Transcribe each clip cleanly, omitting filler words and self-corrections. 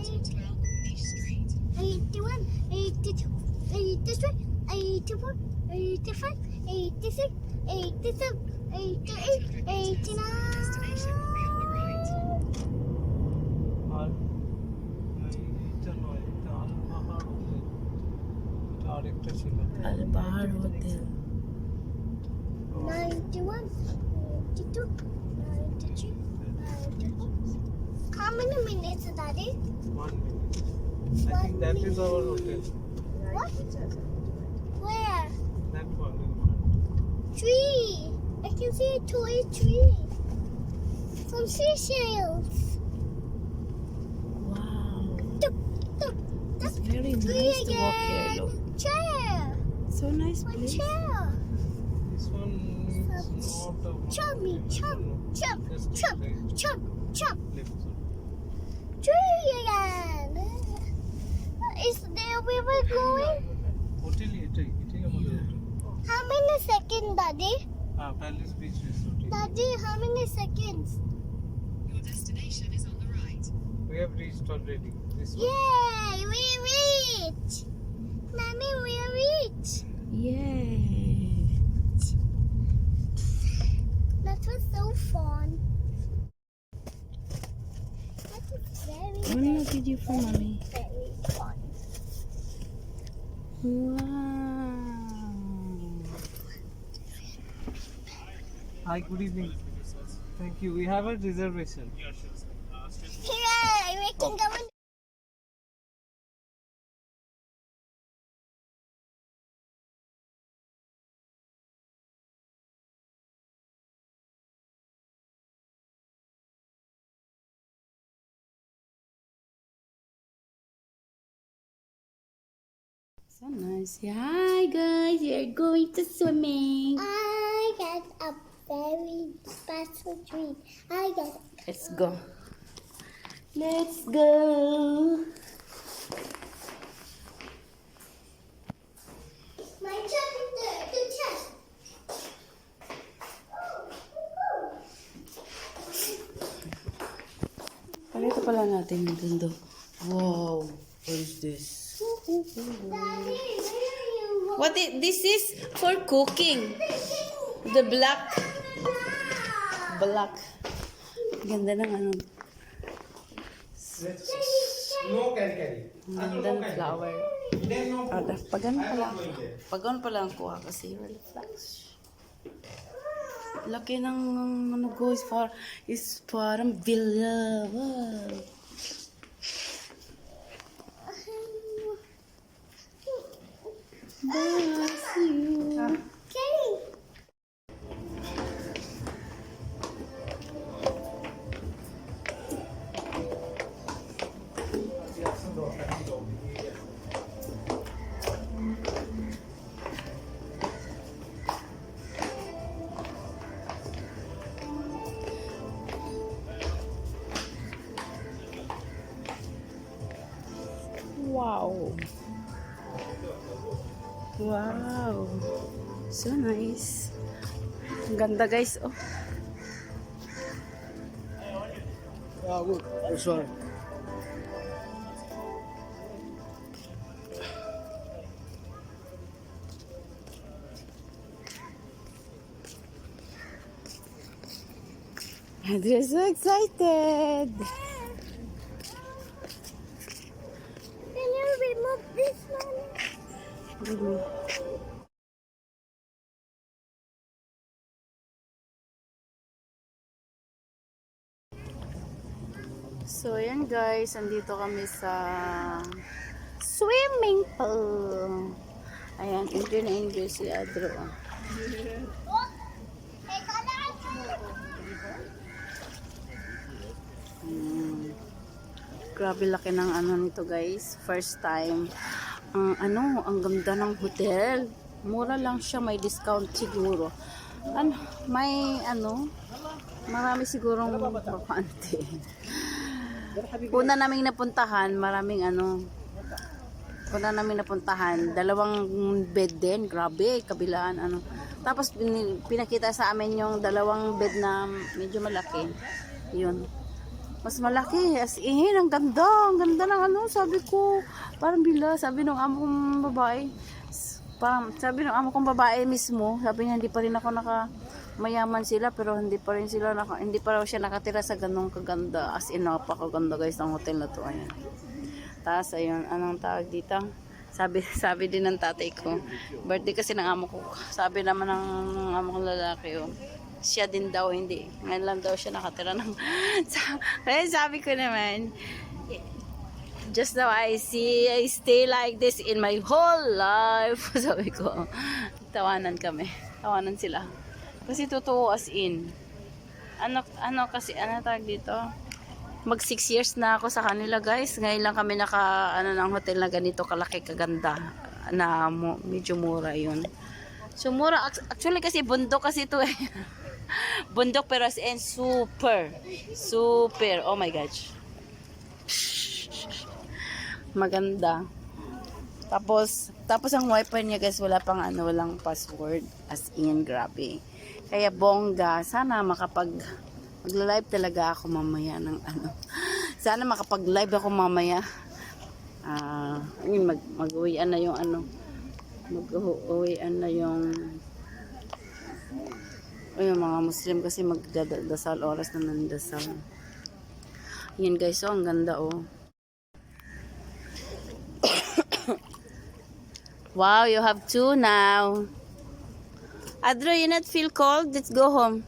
81, 82, 83, 84, 85, 86, 87, 88, 89. আর এইটা নয়, এটা আলবাহার হোটেল। এটা আরেকটা ছিল। আলবাহার হোটেল। 91, 92, 93, 94. How many minutes, Daddy? 1 minute. I think that is our hotel. What? Where? That one in front. Tree. I can see a toy tree. Some seashells. Wow. Look, look. It's That's very tree nice to walk here. again. Look. Chair. So nice My place. chair. This one is not a Chummy, chum, chum, Just chum, right. chum, chum. Left side. Tree again. Is there where we're going? হোটেলই এটাই আমাদের hotel. How many seconds, Daddy? Palace beach resort. Daddy, how many seconds? Your destination is on the right. We have reached already. This one. Yay, we reach. Mommy, we reach. Yay. That was so fun. That was very, Ano na video for mommy? very fun. Wow. Hi, good evening. Thank you. We have a reservation. Yay, we can go in. So nice. Hi guys, we are going to swimming. I got a very special treat. I got Let's go. Let's go. my chest, the chest. Pakita pala natin yung dundo. Wow. What is this? Daddy, where are you? What is this is for cooking. The black. Ganda ng ano. No carry. Ganda ng flower. Pagan pa lang kuha kasi relax. Laki ng ano guys, is parang villa. Wow. Bless you. Okay. Wow. Wow. So nice. Ang ganda guys. Oh. Yeah, good. That's right. They're so excited. Can you remove this one? So, ayan guys, andito kami sa swimming pool. Ayan, enjoy na enjoy si Adro. Oh, hey, Colin. Grabe laki ng ano nito guys. First time. Ang ganda ng hotel. Mura lang siya, may discount siguro. Marami sigurong bakante. Una naming napuntahan, dalawang bed din, grabe, kabilaan Tapos pinakita sa amin yung dalawang bed na medyo malaki. Yun. Mas malaki. As in, ang ganda. Ang ganda ng ano. Sabi ko, parang bila. Sabi ng amo kong babae. Sabi ng amo kong babae mismo. Sabi niya, hindi pa rin ako mayaman sila. Pero hindi pa rin hindi pa raw siya nakatira sa ganong kaganda. As in, napakaganda guys ng hotel na to. Ayan. Tapos, ayun. Anong tawag dito? Sabi din ng tatay ko. Birthday kasi ng amo ko. Sabi naman ng amo kong lalaki, oh. Siya din daw, hindi. Ngayon lang daw siya nakatira ng... Kaya sabi ko naman, just now I stay like this in my whole life. Sabi ko, tawanan kami. Tawanan sila. Kasi totoo as in. Ano tawag dito? Mag 6 years na ako sa kanila guys. Ngayon lang kami ng hotel na ganito kalaki kaganda. Na medyo mura yun. So mura, actually kasi bundok kasi ito eh. Bundok pero as in super. Oh my gosh. Maganda. Tapos ang wifi niya guys, walang password. As in, grabe. Kaya bongga, sana mag-live talaga ako mamaya ng ano. Sana makapag-live ako mamaya. Mag-uwian na yung ano. Mag-uwian na yung mga Muslim kasi magdadasal, oras na nandasal. Yan guys, oh, ang ganda oh. Wow, you have 2 now. Adro, you not feel cold? Let's go home.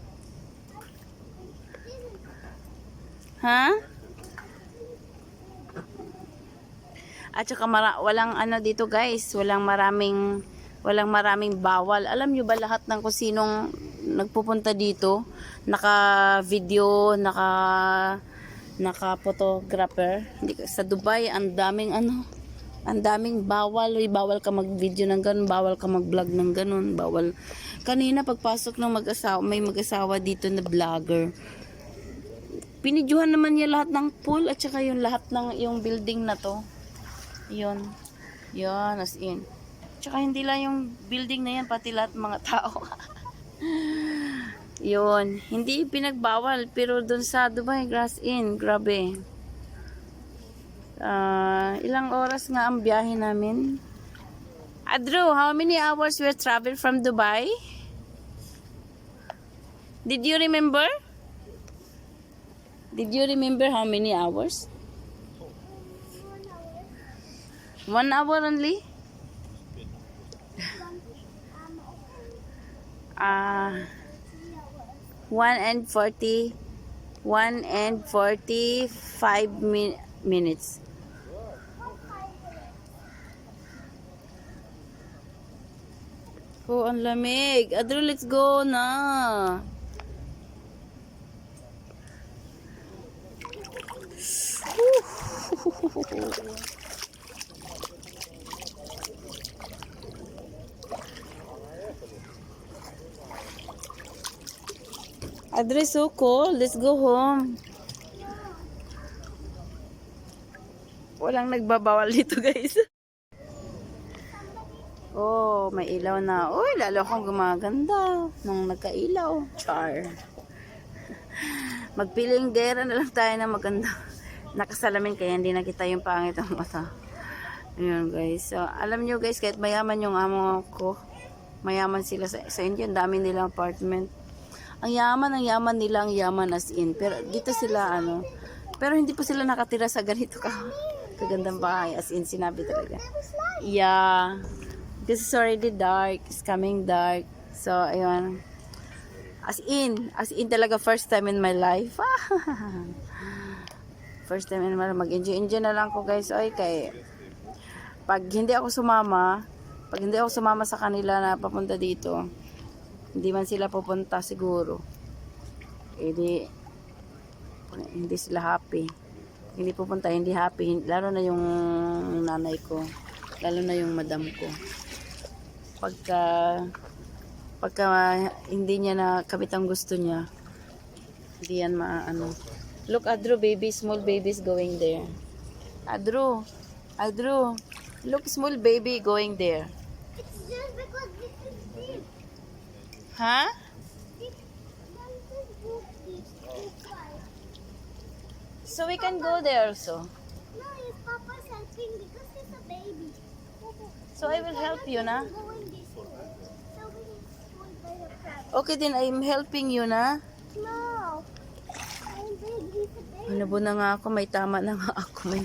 Huh? At saka walang ano dito guys, walang maraming bawal. Alam nyo ba lahat ng kung sinong nagpupunta dito, naka-video, naka-photographer. Sa Dubai, ang daming bawal. Bawal ka mag-video ng ganun, bawal ka mag-vlog ng ganun, bawal. Kanina pagpasok ng may mag-asawa dito na vlogger. Pinidyohan naman niya lahat ng pool at saka yung lahat ng yung building na to. Yun, as in. Tsaka hindi lang yung building na yan, pati lahat mga tao. Yun. Hindi pinagbawal, pero dun sa Dubai, Grass Inn, grabe. Ilang oras nga ang biyahe namin. Adro, how many hours we travel from Dubai? Did you remember? Did you remember how many hours? 1 hour only? 1 and 45 minutes. Oh, ang lamig. Adro, let's go na. Adre, so cold. Let's go home. Walang nagbabawal dito, guys. Oh, may ilaw na. Uy, lalo akong gumaganda nung nagkailaw. Char. Magpiling dera na lang tayo na maganda. Nakasalamin kaya hindi nakita yung pangit ang mata. Ayun, guys. So, alam nyo, guys, kahit mayaman yung amo ko, mayaman sila sa India. Ang dami nilang apartment. Ang yaman nila, ang yaman as in. Pero dito sila, pero hindi pa sila nakatira sa ganito kagandang bahay. As in, sinabi talaga. Yeah. Because it's already dark. It's coming dark. So, ayun. As in talaga, first time in my life. First time in my life. Mag-enjoy na lang ko, guys. Oy, pag hindi ako sumama sa kanila na papunta dito, hindi man sila pupunta siguro. Hindi sila happy. Hindi pupunta, hindi happy. Lalo na yung nanay ko. Lalo na yung madam ko. Pagka hindi niya na kabit ang gusto niya, hindi yan maano. Look, Adro, baby, small babies going there. Adro, look, small baby going there. It's just because this is big. Huh? So we can go there also. No, if Papa's helping because he's a baby. So I will help you na. Going this way. So we will by the crab. Okay din, I'm helping you na. No. I'm big, he's a baby. Hinabo na nga ako, may tama na nga ako.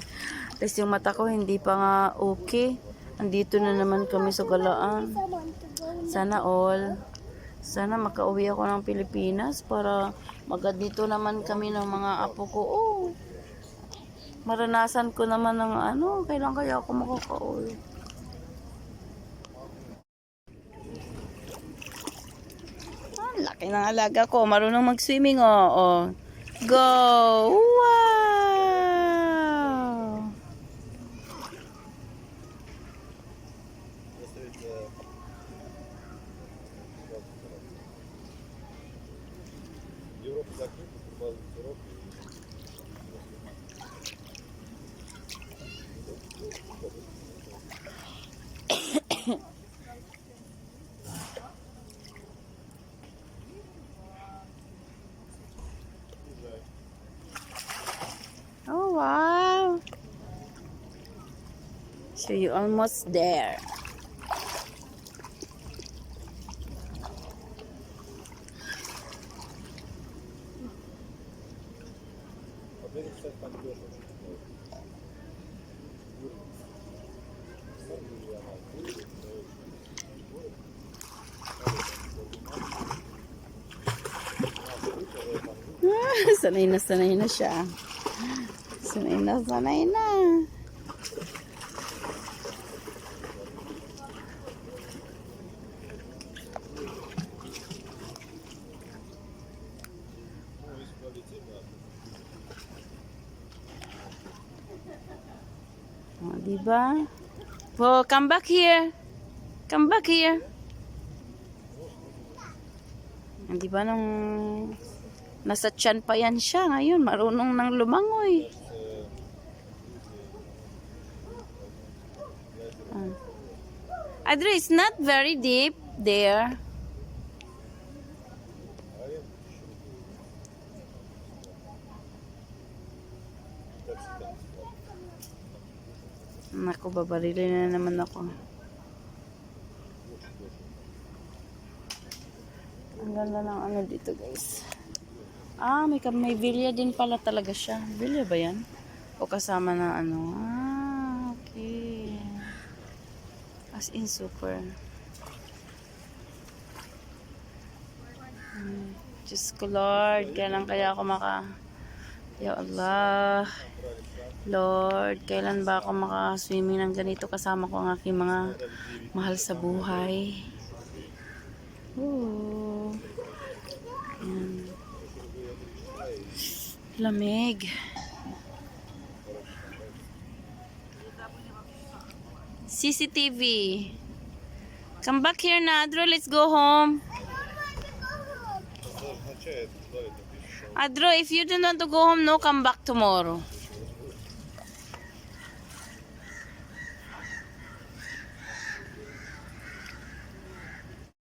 Tapos yung mata ko hindi pa nga okay. Andito na naman kami sa Galaan. Someone to go in. Sana all. Sana makauwi ako ng Pilipinas para magadito naman kami ng mga apo ko. Oh, maranasan ko naman ng ano, kailan kaya ako makakauwi. Ang laki ng alaga ko. Marunong mag-swimming, oh. Oh. Go! Wow! Европа закрыта, футбол в Европе. Oh, wow! So you're almost there. А берег, кстати, там дешево. Sanay na siya. Sanay na. Oh, diba? Oh, come back here. Come back here. Di ba nung nasa tiyan pa yan siya, ngayon marunong nang lumangoy. Adri, it's not very deep there. Naku, babarilin na naman ako. Ang ganda ng ano dito, guys. Ah, may villa din pala talaga siya. Villa ba yan? O kasama ng ano? Ah, okay. As in super. Diyos ko, Lord. Kailan kaya ako Ya Allah. Lord, kailan ba ako maka-swimming ng ganito kasama ko ang aking mga mahal sa buhay? Ooh. Ayan. Lamig. CCTV. Come back here na, Adro. Let's go home. Adro, if you don't want to go home, no, come back tomorrow.